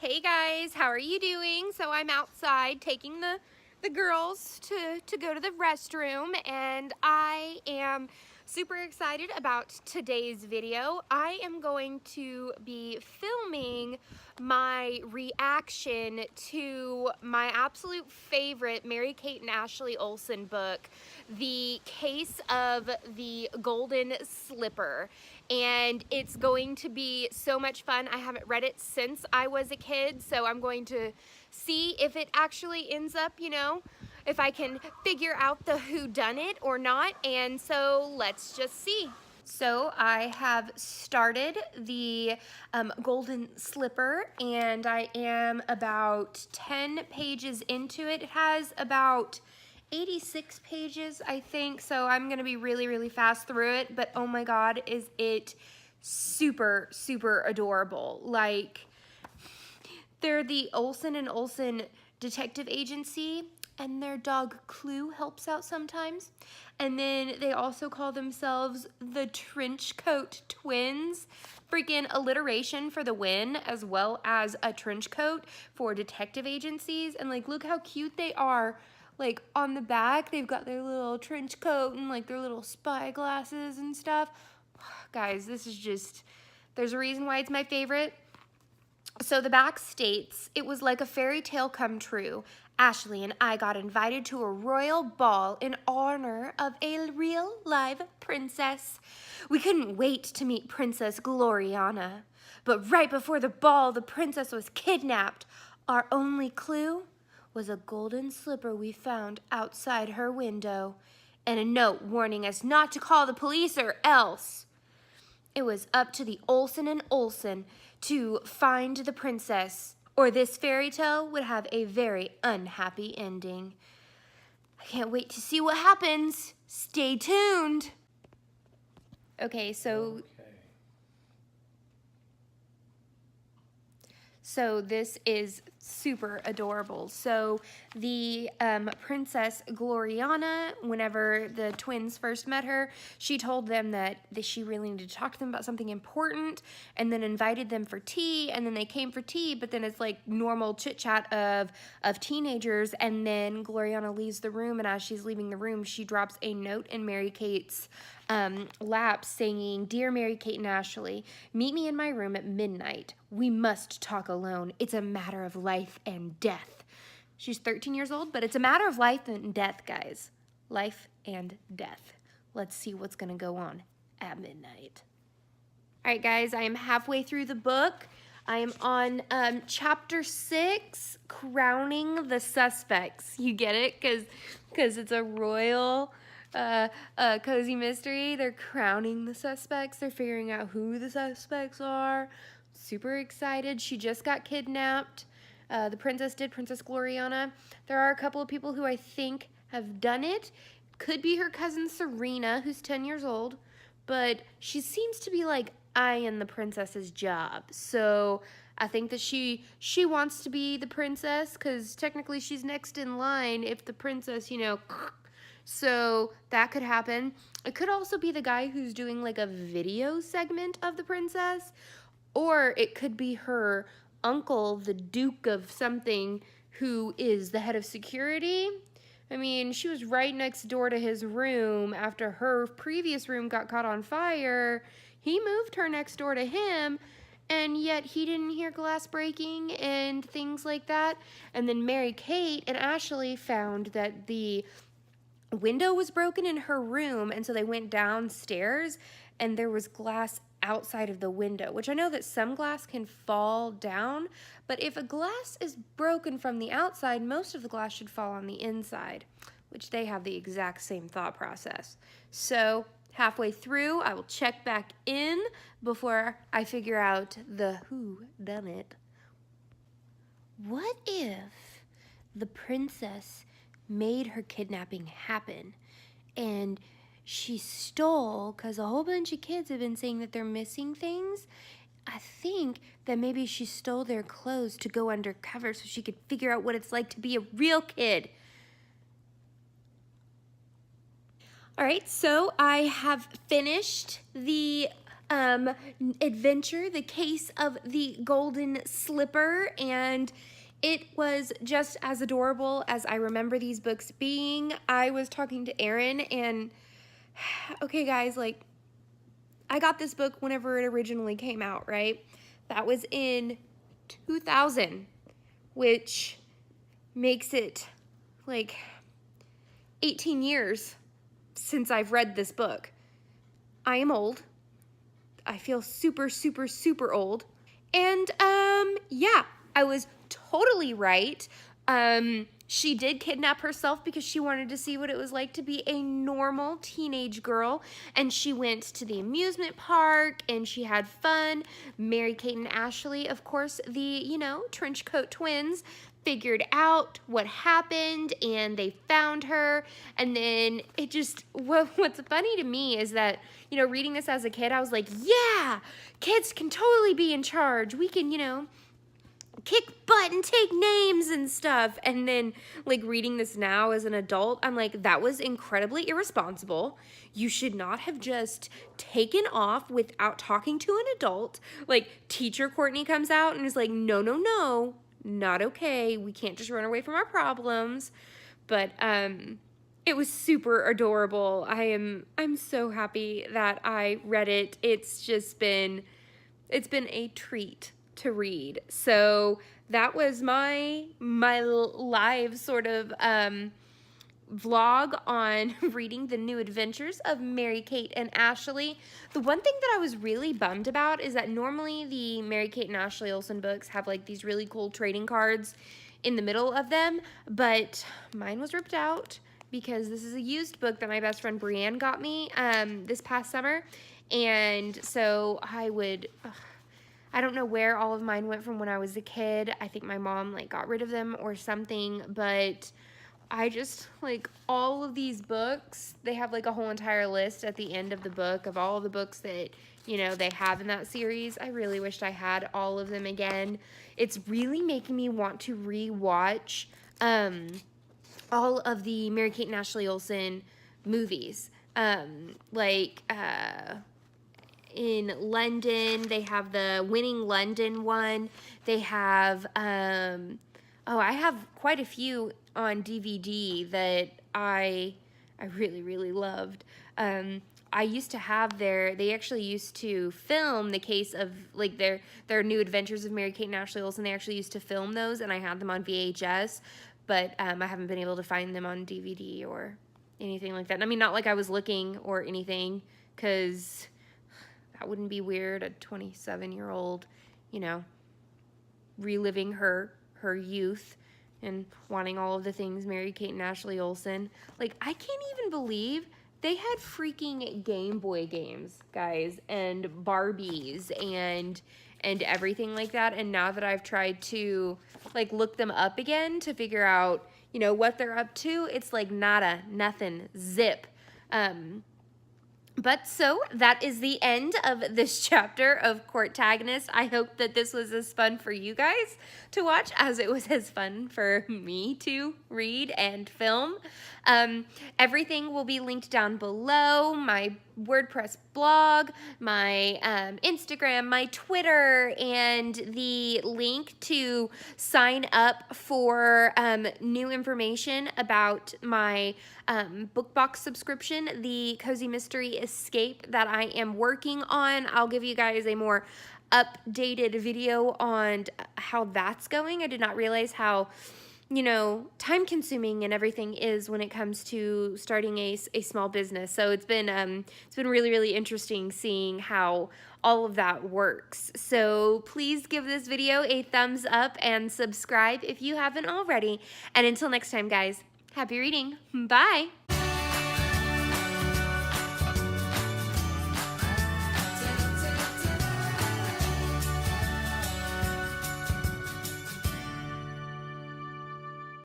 Hey guys, how are you doing? So I'm outside taking the girls to go to the restroom, and I am super excited about today's video. I am going to be filming my reaction to my absolute favorite Mary-Kate and Ashley Olsen book, The Case of the Golden Slipper. And it's going to be so much fun. I haven't read it since I was a kid, so I'm going to see if it actually ends up, if I can figure out the whodunit or not, and so let's just see. So I have started the Golden Slipper, and I am about 10 pages into it. It has about 86 pages, I think, so I'm gonna be really fast through it, but oh my god, is it super adorable. Like, they're the Olsen and Olsen detective agency, and their dog Clue helps out sometimes. And then they also call themselves the Trenchcoat Twins. Freaking alliteration for the win, as well as a trench coat for detective agencies. And like, look how cute they are. Like, on the back, they've got their little trench coat and like their little spy glasses and stuff. Guys, this is just, there's a reason why it's my favorite. So the back states, it was like a fairy tale come true. Ashley and I got invited to a royal ball in honor of a real live princess. We couldn't wait to meet Princess Gloriana. But right before the ball, the princess was kidnapped. Our only clue was a golden slipper we found outside her window, and a note warning us not to call the police or else. It was up to the Olsen and Olsen to find the princess, or this fairy tale would have a very unhappy ending. I can't wait to see what happens. Stay tuned. Okay, so this is super adorable. So the Princess Gloriana, whenever the twins first met her, she told them that she really needed to talk to them about something important, and then invited them for tea, and then they came for tea, but then it's like normal chit-chat of teenagers, and then Gloriana leaves the room, and as she's leaving the room, she drops a note in Mary-Kate's lap saying, "Dear Mary-Kate and Ashley, meet me in my room at midnight. We must talk alone. It's a matter of life and death." She's 13 years old, but it's a matter of life and death, guys. Life and death. Let's see what's gonna go on at midnight. All right, guys, I am halfway through the book. I am on chapter 6, Crowning the Suspects. You get it? Because it's a royal cozy mystery. They're crowning the suspects. They're figuring out who the suspects are. Super excited. She just got kidnapped. The princess did, Princess Gloriana. There are a couple of people who I think have done it. Could be her cousin Serena, who's 10 years old, but she seems to be like eyeing the princess's job. So I think that she wants to be the princess, because technically she's next in line if the princess, so that could happen. It could also be the guy who's doing like a video segment of the princess, or it could be her uncle, the Duke of something, who is the head of security. I mean, she was right next door to his room after her previous room got caught on fire. He moved her next door to him, and yet he didn't hear glass breaking and things like that. And then Mary-Kate and Ashley found that the window was broken in her room, and so they went downstairs and there was glass outside of the window, which I know that some glass can fall down, but if a glass is broken from the outside, most of the glass should fall on the inside, which they have the exact same thought process. So halfway through, I will check back in before I figure out the whodunit. What if the princess made her kidnapping happen, and she stole, because a whole bunch of kids have been saying that they're missing things. I think that maybe she stole their clothes to go undercover so she could figure out what it's like to be a real kid. All right, so I have finished the adventure, The Case of the Golden Slipper, and it was just as adorable as I remember these books being. I was talking to Erin, and okay, guys, like, I got this book whenever it originally came out, right? That was in 2000, which makes it like 18 years since I've read this book. I am old. I feel super, super, super old. And, yeah, I was totally right. She did kidnap herself because she wanted to see what it was like to be a normal teenage girl. And she went to the amusement park and she had fun. Mary-Kate and Ashley, of course, the, you know, trench coat twins, figured out what happened and they found her. And then it just, what's funny to me is that, you know, reading this as a kid, I was like, yeah, kids can totally be in charge. We can, you know, kick butt and take names and stuff. And then, like, reading this now as an adult, I'm like, that was incredibly irresponsible. You should not have just taken off without talking to an adult. Like, teacher Courtney comes out and is like, no, no, no, not okay. We can't just run away from our problems. But it was super adorable. I'm so happy that I read it. It's been a treat to read. So that was my live sort of vlog on reading the new adventures of Mary-Kate and Ashley. The one thing that I was really bummed about is that normally the Mary-Kate and Ashley Olsen books have like these really cool trading cards in the middle of them, but mine was ripped out because this is a used book that my best friend Brienne got me this past summer. And so I don't know where all of mine went from when I was a kid. I think my mom like got rid of them or something, but I just, like, all of these books, they have like a whole entire list at the end of the book of all the books that, you know, they have in that series. I really wished I had all of them again. It's really making me want to re-watch all of the Mary-Kate and Ashley Olsen movies. In London, they have the Winning London one. They have, I have quite a few on DVD that I really, really loved. I used to have they actually used to film the case of, like, their new adventures of Mary-Kate and Ashley Olsen. They actually used to film those, and I had them on VHS, but I haven't been able to find them on DVD or anything like that. I mean, not like I was looking or anything, because that wouldn't be weird, a 27-year-old, you know, reliving her youth and wanting all of the things Mary-Kate and Ashley Olsen. Like, I can't even believe they had freaking Game Boy games, guys, and Barbies and everything like that. And now that I've tried to, like, look them up again to figure out, you know, what they're up to, it's like nada, nothing, zip. But so that is the end of this chapter of Courtagonist. I hope that this was as fun for you guys to watch as it was as fun for me to read and film. Everything will be linked down below. My WordPress blog, my Instagram, my Twitter, and the link to sign up for new information about my book box subscription, the Cozy Mystery Escape that I am working on. I'll give you guys a more updated video on how that's going. I did not realize how, you know, time consuming and everything is when it comes to starting a small business. So it's been really, really interesting seeing how all of that works. So please give this video a thumbs up and subscribe if you haven't already. And until next time, guys, happy reading. Bye.